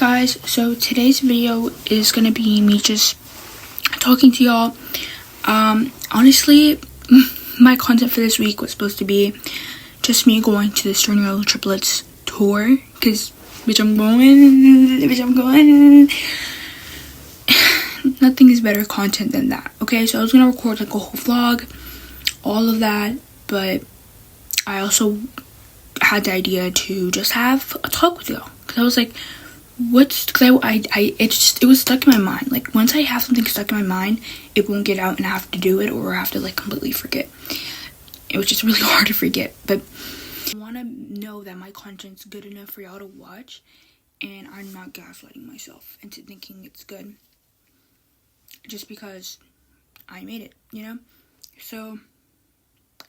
Guys, so today's video is gonna be me just talking to y'all. Honestly, my content for this week was supposed to be just me going to the Sterling Road Triplets tour, because bitch I'm going. Nothing is better content than that. Okay, so I was gonna record like a whole vlog, all of that, but I also had the idea to just have a talk with y'all, because I was like, it was stuck in my mind. Like, once I have something stuck in my mind, it won't get out and I have to do it, or I have to like completely forget. It was just really hard to forget, but I want to know that my content's good enough for y'all to watch, and I'm not gaslighting myself into thinking it's good just because I made it, you know? So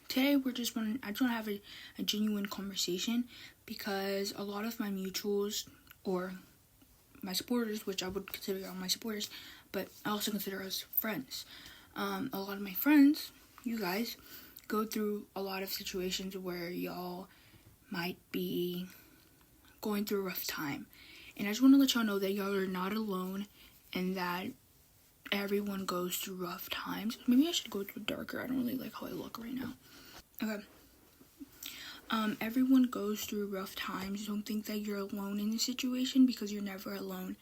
today I just want to have a genuine conversation, because a lot of my mutuals, or my supporters, which I would consider y'all my supporters, but I also consider us friends. A lot of my friends, you guys, go through a lot of situations where y'all might be going through a rough time. And I just want to let y'all know that y'all are not alone, and that everyone goes through rough times. Maybe I should go through darker. I don't really like how I look right now. Okay. Everyone goes through rough times. Don't think that you're alone in the situation, because you're never alone.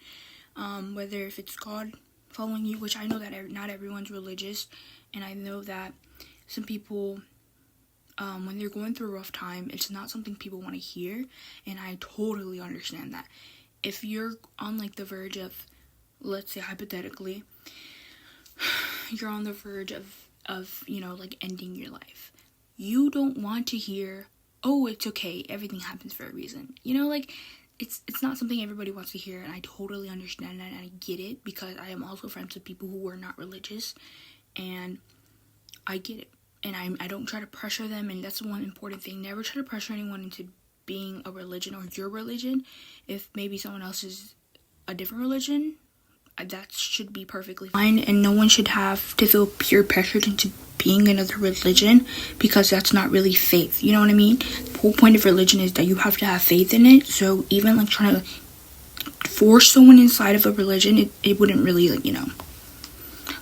Whether if it's God following you, which I know that not everyone's religious, and I know that some people, when they're going through a rough time, it's not something people want to hear, and I totally understand that. If you're on like the verge of, let's say hypothetically, you're on the verge of you know, like ending your life, you don't want to hear, oh, it's okay, everything happens for a reason. You know, like, it's not something everybody wants to hear, and I totally understand that, and I get it, because I am also friends with people who are not religious, and I get it. And I don't try to pressure them, and that's one important thing. Never try to pressure anyone into being a religion or your religion. If maybe someone else is a different religion, that should be perfectly fine, and no one should have to feel peer pressured into being another religion, because that's not really faith, you know what I mean? The whole point of religion is that you have to have faith in it. So even like trying to force someone inside of a religion, it wouldn't really, like, you know,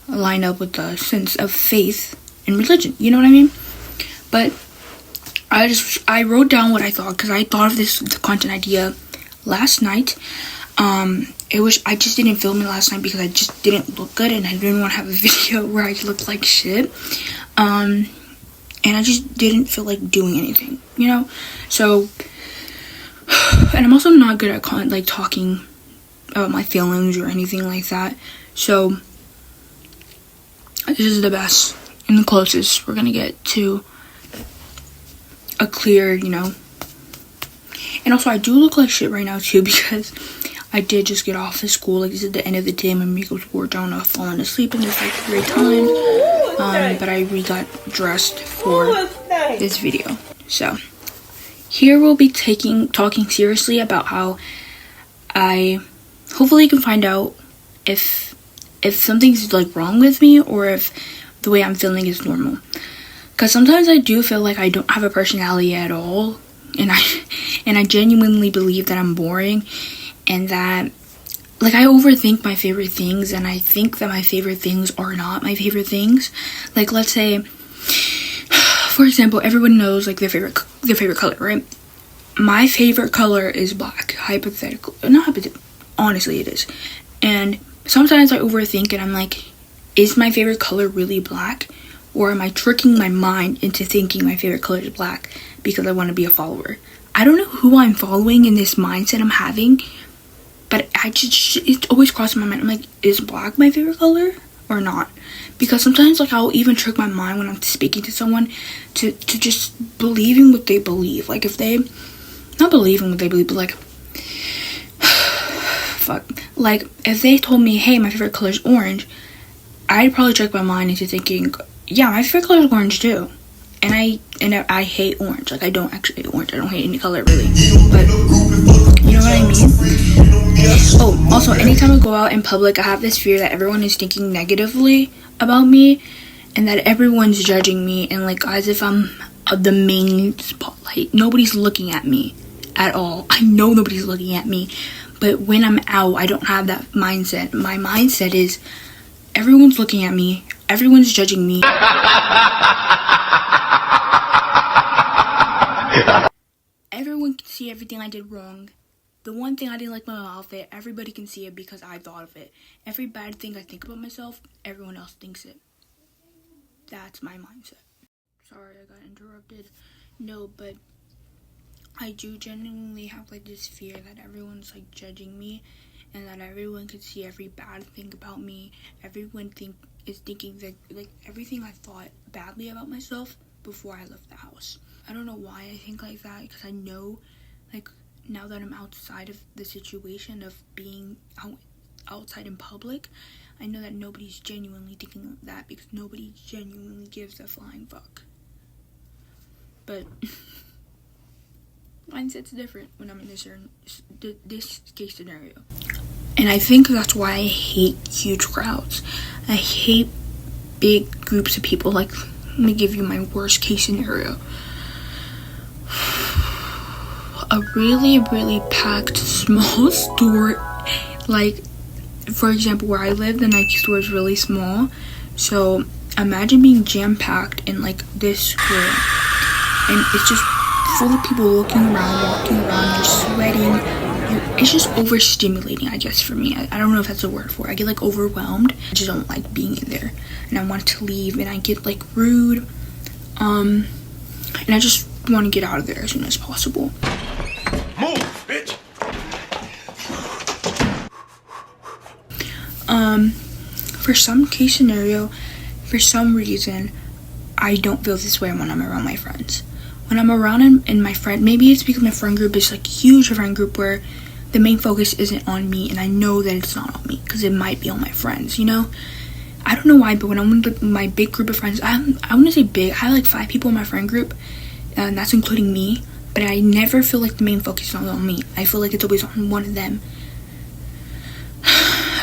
line up with the sense of faith in religion, you know what I mean? But I wrote down what I thought, because I thought of this content idea last night. I just didn't film it last night because I just didn't look good, and I didn't want to have a video where I looked like shit. And I just didn't feel like doing anything, you know? So, and I'm also not good at talking about my feelings or anything like that. So, this is the best and the closest we're gonna get to a clear, you know. And also, I do look like shit right now too, because I did just get off of school. Like, this is the end of the day. My makeup's wore down. I've fallen asleep in this like 3 times. But I got dressed for this video. So, here we'll be talking seriously about how I hopefully can find out if something's like wrong with me, or if the way I'm feeling is normal. Because sometimes I do feel like I don't have a personality at all, and I genuinely believe that I'm boring, and that, like, I overthink my favorite things, and I think that my favorite things are not my favorite things. Like, let's say, for example, everyone knows like their favorite color, right? My favorite color is black. Honestly, it is. And sometimes I overthink, and I'm like, is my favorite color really black? Or am I tricking my mind into thinking my favorite color is black because I want to be a follower? I don't know who I'm following in this mindset I'm having, but it's always crossing my mind. I'm like, is black my favorite color or not? Because sometimes, like, I'll even trick my mind when I'm speaking to someone to just believing what they believe. Like, if they, not believing what they believe, but like, fuck. Like, if they told me, hey, my favorite color is orange, I'd probably trick my mind into thinking, yeah, my favorite color is orange too. And I hate orange. Like, I don't actually hate orange. I don't hate any color, really. But, you know what I mean? Oh, also, anytime I go out in public, I have this fear that everyone is thinking negatively about me, and that everyone's judging me, and like, as if I'm the main spotlight. Nobody's looking at me at all. I know nobody's looking at me, But when I'm out, I don't have that mindset. My mindset is everyone's looking at me, everyone's judging me. Everyone can see everything I did wrong. The one thing I didn't like about my outfit, everybody can see it because I thought of it. Every bad thing I think about myself, everyone else thinks it. That's my mindset. Sorry, I got interrupted. No, but I do genuinely have like this fear that everyone's like judging me, and that everyone could see every bad thing about me. Everyone is thinking that like everything I thought badly about myself before I left the house. I don't know why I think like that, because I know, like, now that I'm outside of the situation of being outside in public, I know that nobody's genuinely thinking that, because nobody genuinely gives a flying fuck. But mindset's different when I'm in this case scenario. And I think that's why I hate huge crowds. I hate big groups of people. Like, let me give you my worst case scenario. A really, really packed small store. Like, for example, where I live, the Nike store is really small. So imagine being jam-packed in like this square, and it's just full of people looking around, walking around, you're sweating. It's just overstimulating, I guess, for me. I don't know if that's a word for it. I get like overwhelmed. I just don't like being in there, and I want to leave, and I get like rude, and I just want to get out of there as soon as possible. Move, bitch. For some case scenario, for some reason, I don't feel this way when I'm around my friends. When I'm around in my friend, maybe it's because my friend group is like a huge friend group where the main focus isn't on me, and I know that it's not on me because it might be on my friends, you know? I don't know why, but when I'm with my big group of friends, I wouldn't say big, I have like 5 people in my friend group, and that's including me, but I never feel like the main focus is on me. I feel like it's always on one of them.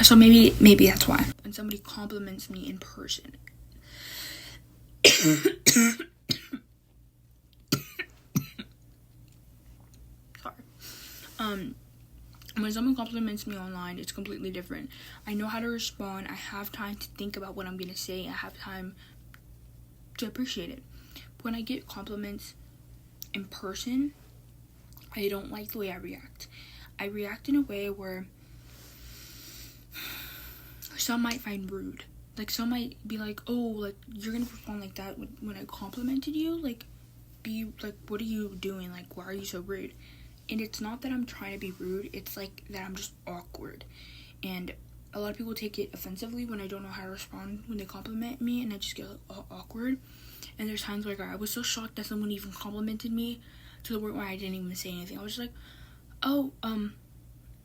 So maybe that's why. When somebody compliments me in person, sorry. When someone compliments me online, it's completely different. I know how to respond. I have time to think about what I'm gonna say. I have time to appreciate it. But when I get compliments in person, I don't like the way I react. I react in a way where some might find rude. Like, some might be like, oh, like, you're gonna respond like that when I complimented you? Like, be like, what are you doing? Like, why are you so rude? And it's not that I'm trying to be rude, it's like that I'm just awkward. And a lot of people take it offensively when I don't know how to respond when they compliment me, and I just get awkward. And there's times where I was so shocked that someone even complimented me to the point where I didn't even say anything. I was just like, oh,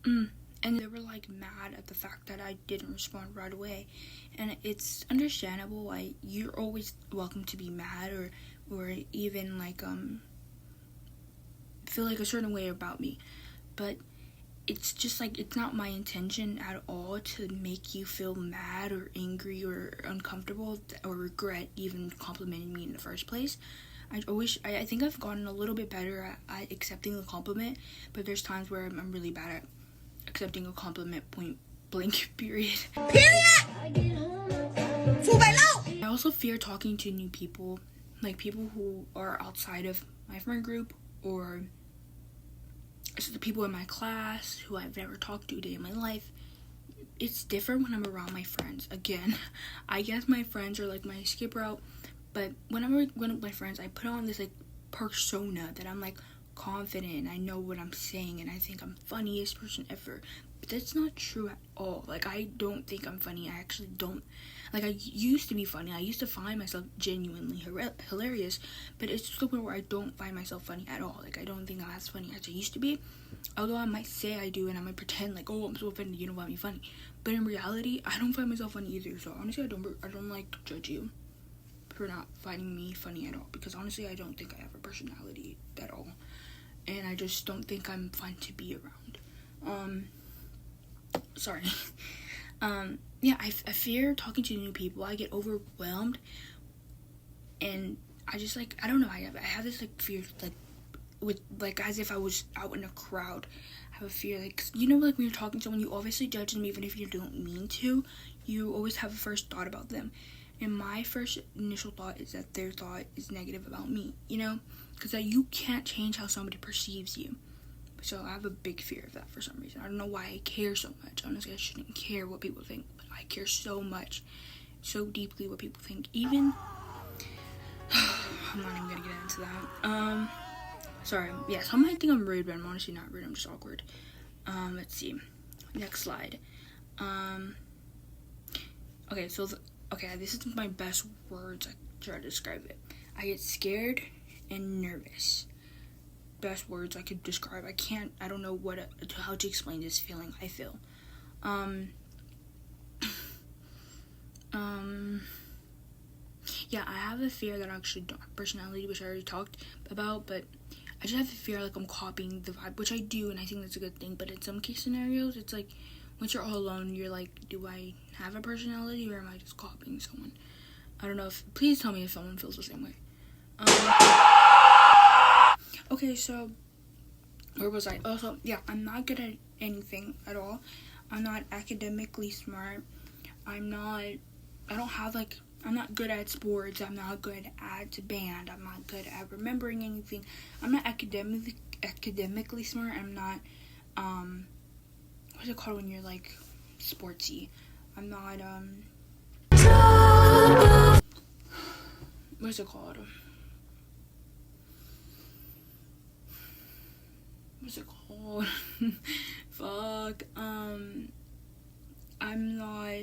and they were like mad at the fact that I didn't respond right away. And it's understandable. You're always welcome to be mad or even like feel like a certain way about me, but it's just like, it's not my intention at all to make you feel mad or angry or uncomfortable or regret even complimenting me in the first place. I think I've gotten a little bit better at accepting a compliment, but there's times where I'm really bad at accepting a compliment, point blank, period. I also fear talking to new people, like people who are outside of my friend group, or the people in my class who I've never talked to a day in my life. It's different when I'm around my friends. Again, I guess my friends are like my escape route, but when I'm with my friends, I put on this like persona that I'm like confident and I know what I'm saying and I think I'm funniest person ever. But that's not true at all. Like, I don't think I'm funny. I actually don't. Like, I used to be funny. I used to find myself genuinely hilarious, but it's to the point where I don't find myself funny at all. Like, I don't think I'm as funny as I used to be, although I might say I do and I might pretend like, oh, I'm so offended, you don't find me funny. But in reality, I don't find myself funny either. So honestly, I don't like to judge you for not finding me funny at all, because honestly, I don't think I have a personality at all, and I just don't think I'm fun to be around. Sorry. Yeah, I fear talking to new people. I get overwhelmed, and I just, like, I don't know, I have this, like, fear, like, with, like, as if I was out in a crowd. I have a fear, like, you know, like when you're talking to someone, you obviously judge them even if you don't mean to. You always have a first thought about them. And my first initial thought is that their thought is negative about me, you know? Because you can't change how somebody perceives you. So I have a big fear of that for some reason. I don't know why I care so much. Honestly, I shouldn't care what people think, but I care so much, so deeply what people think. Even, I'm not even gonna get into that. Sorry. Yeah, some might think I'm rude, but I'm honestly not rude. I'm just awkward. Let's see. Next slide. Okay, so this is my best words. I try to describe it. I get scared and nervous. Best words I could describe. I don't know how to explain this feeling I feel. Yeah, I have a fear that I actually don't have personality, which I already talked about, but I just have a fear like I'm copying the vibe, which I do, and I think that's a good thing, but in some case scenarios, it's like, once you're all alone, you're like, do I have a personality, or am I just copying someone? I don't know. Please tell me if someone feels the same way. Okay, so, where was I? Also, yeah, I'm not good at anything at all. I'm not academically smart. I'm not good at sports. I'm not good at band. I'm not good at remembering anything. I'm not academically smart. I'm not, what's it called when you're, like, sportsy? I'm not, what's it called? Fuck. I'm not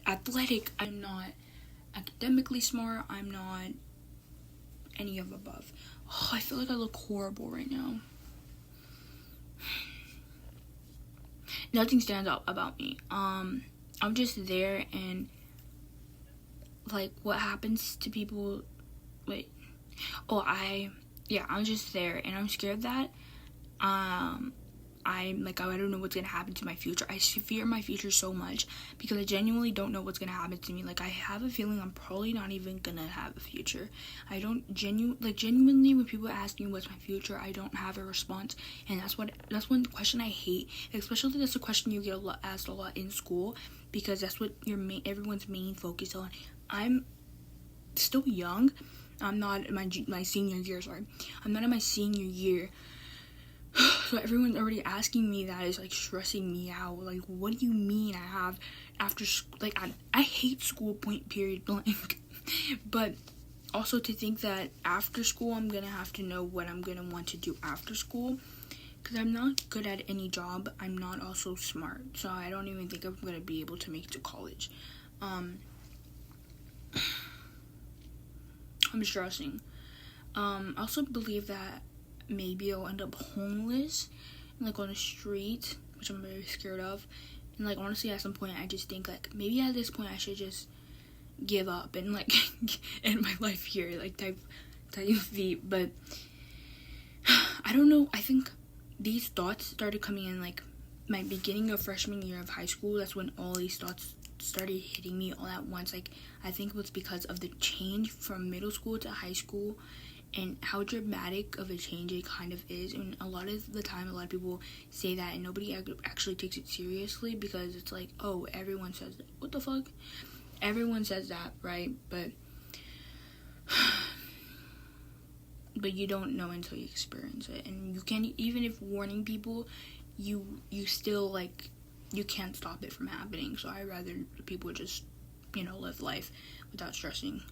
athletic. I'm not academically smart. I'm not any of the above. Oh, I feel like I look horrible right now. Nothing stands out about me. I'm just there, and like what happens to people. I'm just there, and I'm scared that I don't know what's gonna happen to my future. I fear my future so much because I genuinely don't know what's gonna happen to me. Like, I have a feeling I'm probably not even gonna have a future. I don't genuinely when people ask me what's my future, I don't have a response, and that's one question I hate. Especially that's a question you get asked a lot in school because that's what everyone's main focus on. I'm still young. I'm not in my senior year. Sorry, I'm not in my senior year. So everyone's already asking me that is like stressing me out. Like, what do you mean I have after like I hate school, point period blank. But also to think that after school I'm gonna have to know what I'm gonna want to do after school, because I'm not good at any job. I'm not also smart, so I don't even think I'm gonna be able to make it to college. I'm stressing. I also believe that maybe I'll end up homeless and like on the street, which I'm very scared of. And like honestly, at some point I just think like maybe at this point I should just give up and like end my life here, like type beat. But I don't know. I think these thoughts started coming in like my beginning of freshman year of high school. That's when all these thoughts started hitting me all at once. Like, I think it was because of the change from middle school to high school and how dramatic of a change it kind of is. And a lot of the time, a lot of people say that and nobody actually takes it seriously because it's like, oh, everyone says that. What the fuck? Everyone says that, right? But you don't know until you experience it. And you can't, even if warning people, you still, like, you can't stop it from happening. So I'd rather people just, live life without stressing.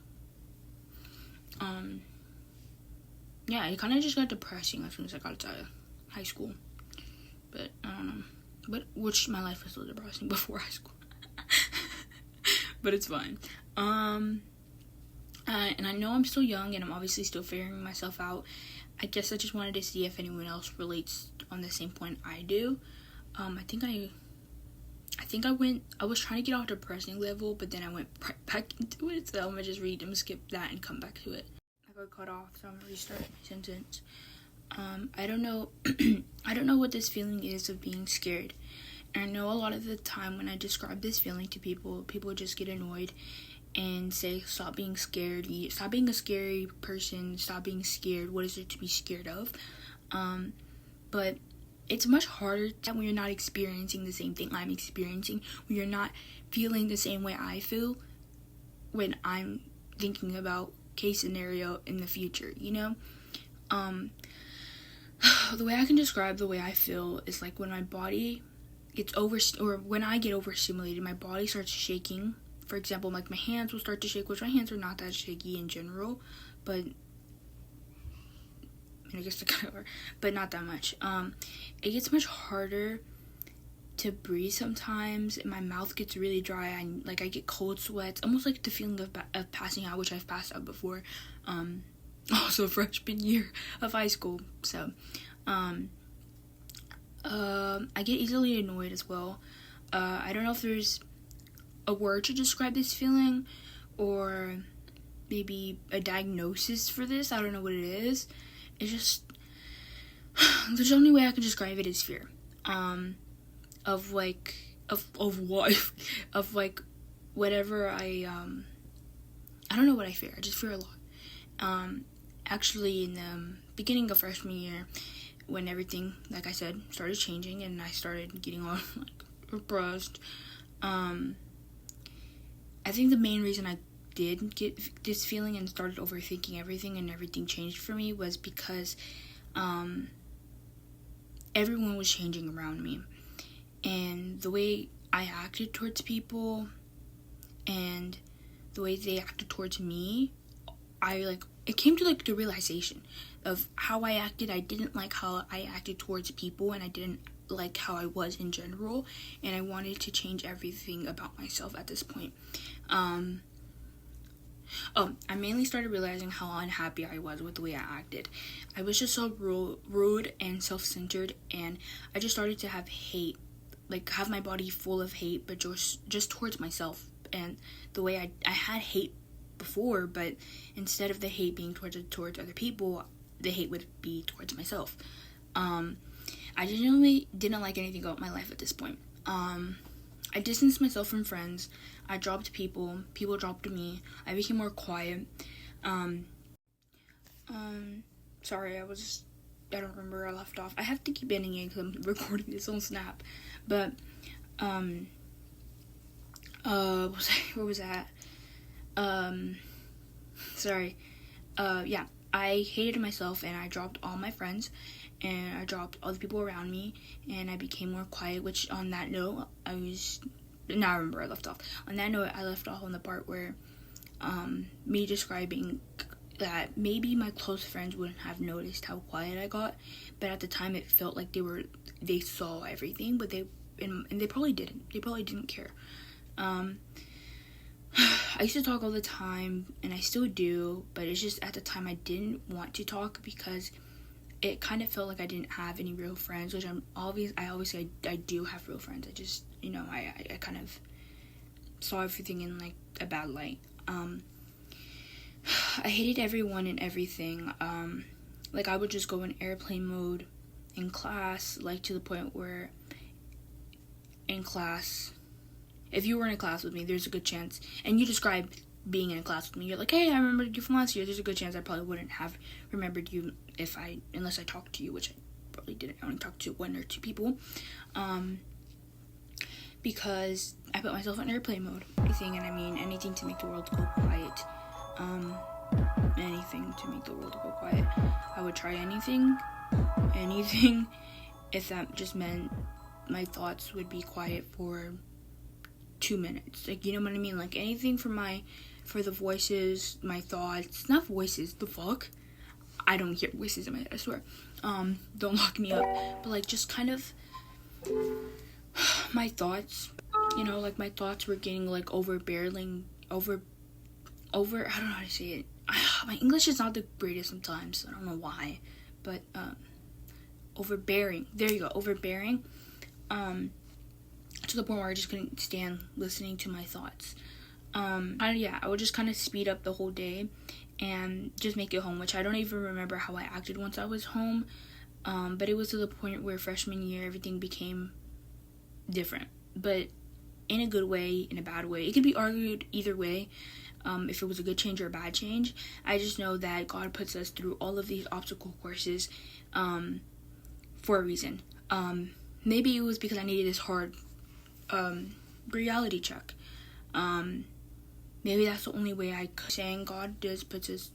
Yeah, it kind of just got depressing as soon as I got out of high school. But, I don't know. Which my life was still depressing before high school. But it's fine. And I know I'm still young, and I'm obviously still figuring myself out. I guess I just wanted to see if anyone else relates on the same point I do. I was trying to get off the depressing level, but then I went right back into it, so I'm gonna skip that and come back to it. I got cut off, so I'm gonna restart my sentence. I don't know what this feeling is of being scared. And I know a lot of the time when I describe this feeling to people just get annoyed and say, stop being scared. Stop being a scary person. Stop being scared. What is there to be scared of? But it's much harder when you're not experiencing the same thing I'm experiencing, when you're not feeling the same way I feel when I'm thinking about case scenario in the future, you know? The way I can describe the way I feel is like when my body gets when I get overstimulated, my body starts shaking. For example, like my hands will start to shake, which my hands are not that shaky in general, but I guess they kind of are, but not that much. It gets much harder to breathe sometimes, and my mouth gets really dry. I get cold sweats, almost like the feeling of passing out, which I've passed out before. Also freshman year of high school. So, I get easily annoyed as well. I don't know if there's a word to describe this feeling, or maybe a diagnosis for this. I don't know what it is. It's just, the only way I can describe it is fear. Of what? Of like, whatever I don't know what I fear. I just fear a lot. Actually, in the beginning of freshman year, when everything, like I said, started changing and I started getting all depressed, I think the main reason I did get this feeling and started overthinking everything and everything changed for me was because everyone was changing around me, and the way I acted towards people and the way they acted towards me, it came to the realization of how I acted. I didn't like how I acted towards people, and I didn't like how I was in general, and I wanted to change everything about myself at this point. I mainly started realizing how unhappy I was with the way I acted. I was just so rude and self-centered, and I just started to have hate, have my body full of hate, but just towards myself. And the way I had hate before, but instead of the hate being towards other people, the hate would be towards myself. I genuinely didn't like anything about my life at this point. I distanced myself from friends. I dropped people dropped me. I became more quiet. Sorry, I don't remember where I left off. I have to keep ending it because I'm recording this on Snap. But, where was that? Sorry. Yeah, I hated myself, and I dropped all my friends, and I dropped all the people around me, and I became more quiet, which on that note, now I remember where I left off. On that note, I left off on the part where, me describing that maybe my close friends wouldn't have noticed how quiet I got, but at the time it felt like they saw everything, but they probably didn't. They probably didn't care. I used to talk all the time, and I still do, but it's just at the time I didn't want to talk because it kind of felt like I didn't have any real friends, which I do have real friends. I just, I kind of saw everything in a bad light. I hated everyone and everything. I would just go in airplane mode in class, to the point where in class, if you were in a class with me, there's a good chance, and you describe being in a class with me, you're like, hey, I remembered you from last year. There's a good chance I probably wouldn't have remembered you unless I talked to you, which I probably didn't. I only talked to 1 or 2 people, because I put myself in airplane mode. Anything to make the world go quiet. Anything to make the world go quiet. I would try anything, if that just meant my thoughts would be quiet for 2 minutes. You know what I mean? Anything for the voices, my thoughts. Not voices, the fuck? I don't hear voices in my head, I swear. Don't lock me up. But just kind of my thoughts. My thoughts were getting I don't know how to say it. My English is not the greatest sometimes. I don't know why. But overbearing. There you go, overbearing. To the point where I just couldn't stand listening to my thoughts. I would just kind of speed up the whole day and just make it home, which I don't even remember how I acted once I was home. But it was to the point where freshman year everything became different. But in a good way, in a bad way. It could be argued either way, if it was a good change or a bad change. I just know that God puts us through all of these obstacle courses for a reason. Maybe it was because I needed this hard reality check. Maybe that's the only way I could saying God does put us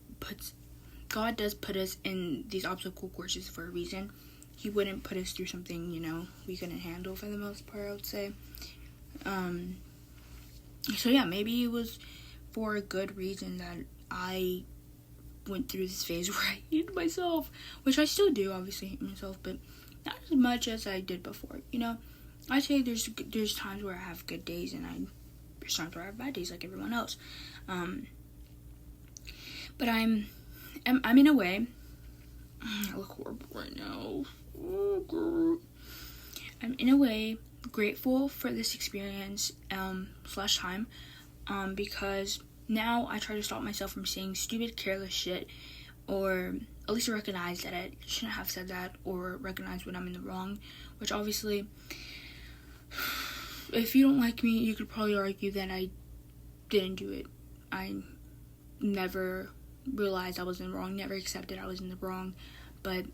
in these obstacle courses for a reason. He wouldn't put us through something, we couldn't handle for the most part, I would say. So yeah, maybe it was for a good reason that I went through this phase where I hated myself, which I still do, obviously hate myself, but not as much as I did before, I say there's times where I have good days and there's times where I have bad days like everyone else. But I'm in a way, I look horrible right now. Oh, God. I'm in a way grateful for this experience / time because now I try to stop myself from saying stupid, careless shit, or at least recognize that I shouldn't have said that, or recognize when I'm in the wrong, which obviously, if you don't like me, you could probably argue that I didn't do it. I never realized I was in the wrong, never accepted I was in the wrong, but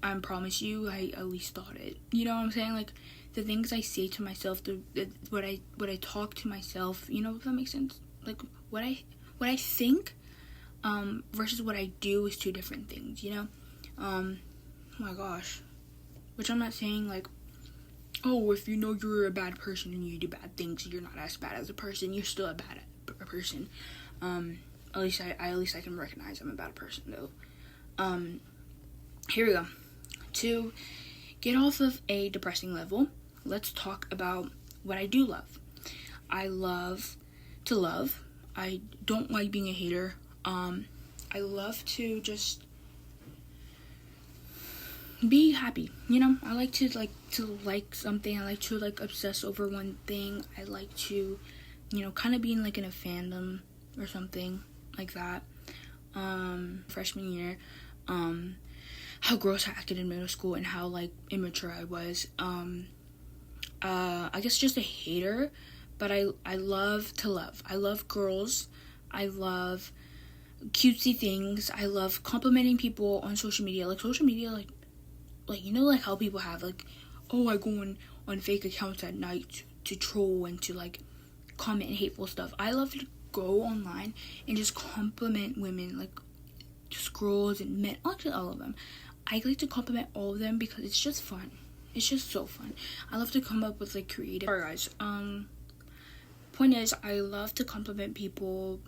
I promise you, I at least thought it. You know what I'm saying? Like, the things I say to myself, what I talk to myself, if that makes sense? Like, what I think versus what I do is two different things, oh my gosh. Which I'm not saying, like, oh, if you're a bad person and you do bad things, you're not as bad as a person. You're still a bad person. At least I can recognize I'm a bad person, though. Here we go. To get off of a depressing level, let's talk about what I do love. I love to love. I don't like being a hater. I love to just be happy. I like to like something. I like to obsess over one thing. I like to, kind of be in a fandom or something like that. Freshman year, how gross I acted in middle school and how immature I was. I guess just a hater, but I love to love. I love girls. I love cutesy things. I love complimenting people on social media. Social media, how people have I go on fake accounts at night to troll and to comment hateful stuff. I love to go online and just compliment women, just girls and men, actually all of them. I like to compliment all of them because it's just fun. It's just so fun. I love to come up with creative. Alright guys, point is, I love to compliment people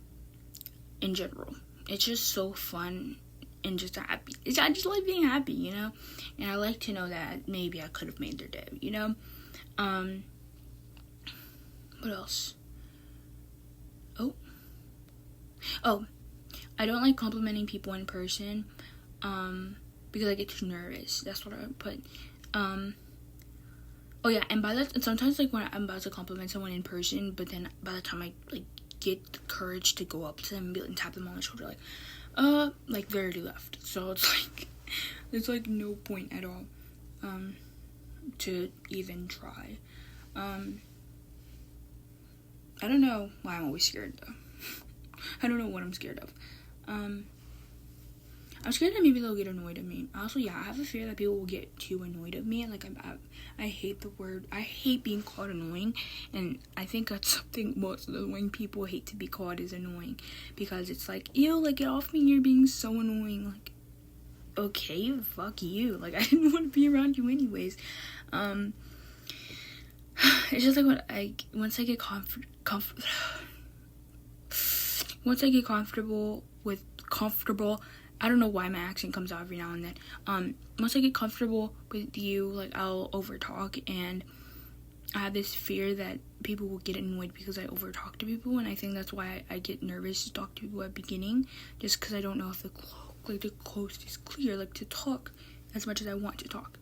in general. It's just so fun and just happy. I just like being happy, and I like to know that maybe I could have made their day, what else? Oh, I don't like complimenting people in person, because I get too nervous. That's what I would put. Oh yeah, and by that, sometimes when I'm about to compliment someone in person, but then by the time I get the courage to go up to them and tap them on the shoulder, they already left. So it's no point at all, to even try. I don't know why I'm always scared though. I don't know what I'm scared of. I'm scared that maybe they'll get annoyed at me. Also, yeah, I have a fear that people will get too annoyed at me. I hate the word. I hate being called annoying, and I think that's something most of the annoying people hate to be called is annoying, because it's ew, get off me, you're being so annoying. Okay, fuck you. I didn't want to be around you anyways. It's just once I get comfortable. I don't know why my accent comes out every now and then. Once I get comfortable with you, I'll overtalk, and I have this fear that people will get annoyed because I overtalk to people, and I think that's why I get nervous to talk to people at the beginning, just because I don't know if the coast is clear, to talk as much as I want to talk.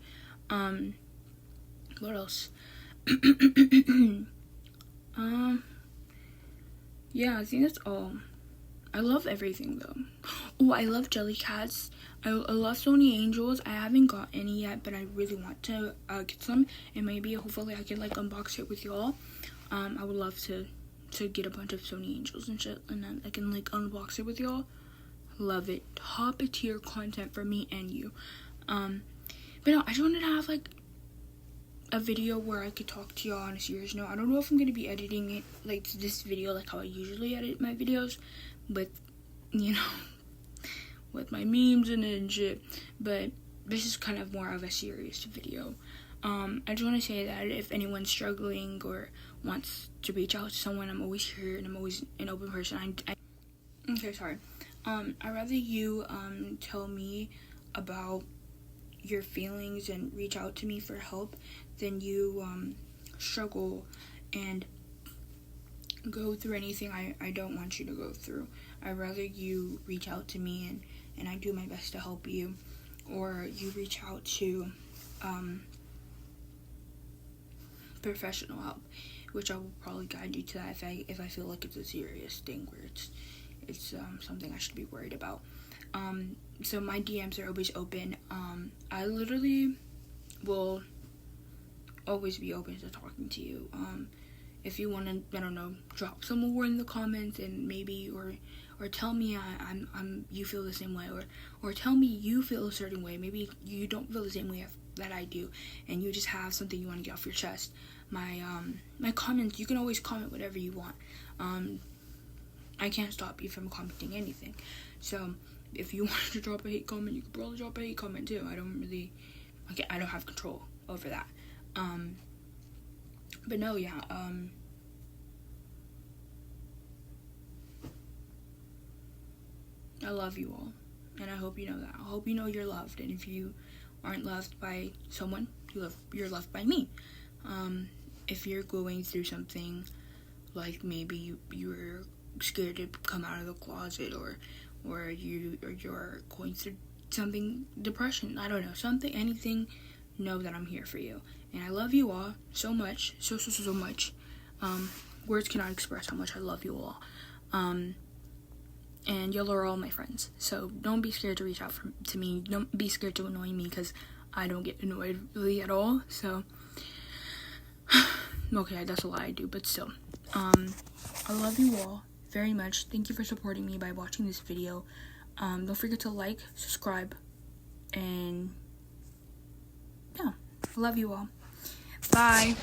What else? Yeah, I think that's all. I love everything though. Oh, I love Jellycats. I love Sony Angels. I haven't got any yet, but I really want to get some, and maybe hopefully I can unbox it with y'all. I would love to get a bunch of Sony Angels and shit, and then I can like unbox it with y'all. Love it. Top tier content for me and you. But no, I just wanted to have like a video where I could talk to y'all on a serious note. I don't know if I'm gonna be editing it like this video like how I usually edit my videos, but you know, with my memes in it and shit. But this is kind of more of a serious video. I just want to say that if anyone's struggling or wants to reach out to someone, I'm always here and I'm always an open person. Okay, sorry. I'd rather you tell me about your feelings and reach out to me for help than you struggle and go through anything I don't want you to go through. I'd rather you reach out to me and I do my best to help you, or you reach out to professional help, which I will probably guide you to that if I feel like it's a serious thing where it's something I should be worried about. So my DMs are always open. I literally will always be open to talking to you. If you want to, I don't know, drop some more in the comments and maybe or tell me I'm you feel the same way, or tell me you feel a certain way. Maybe you don't feel the same way that I do, and you just have something you want to get off your chest. My comments, you can always comment whatever you want. I can't stop you from commenting anything. So if you wanted to drop a hate comment, you could probably drop a hate comment too. I don't have control over that. But no, yeah. I love you all, and I hope you know that. I hope you know you're loved, and if you aren't loved by someone, you're loved by me. If you're going through something, like maybe you're scared to come out of the closet, or you're going through something, depression, I don't know, anything, know that I'm here for you. And I love you all so much, so much. Words cannot express how much I love you all. And y'all are all my friends, so don't be scared to reach out to me. Don't be scared to annoy me, because I don't get annoyed really at all. So okay, that's a lie, I do, but still, I love you all very much. Thank you for supporting me by watching this video. Don't forget to like, subscribe, and yeah, I love you all. Bye.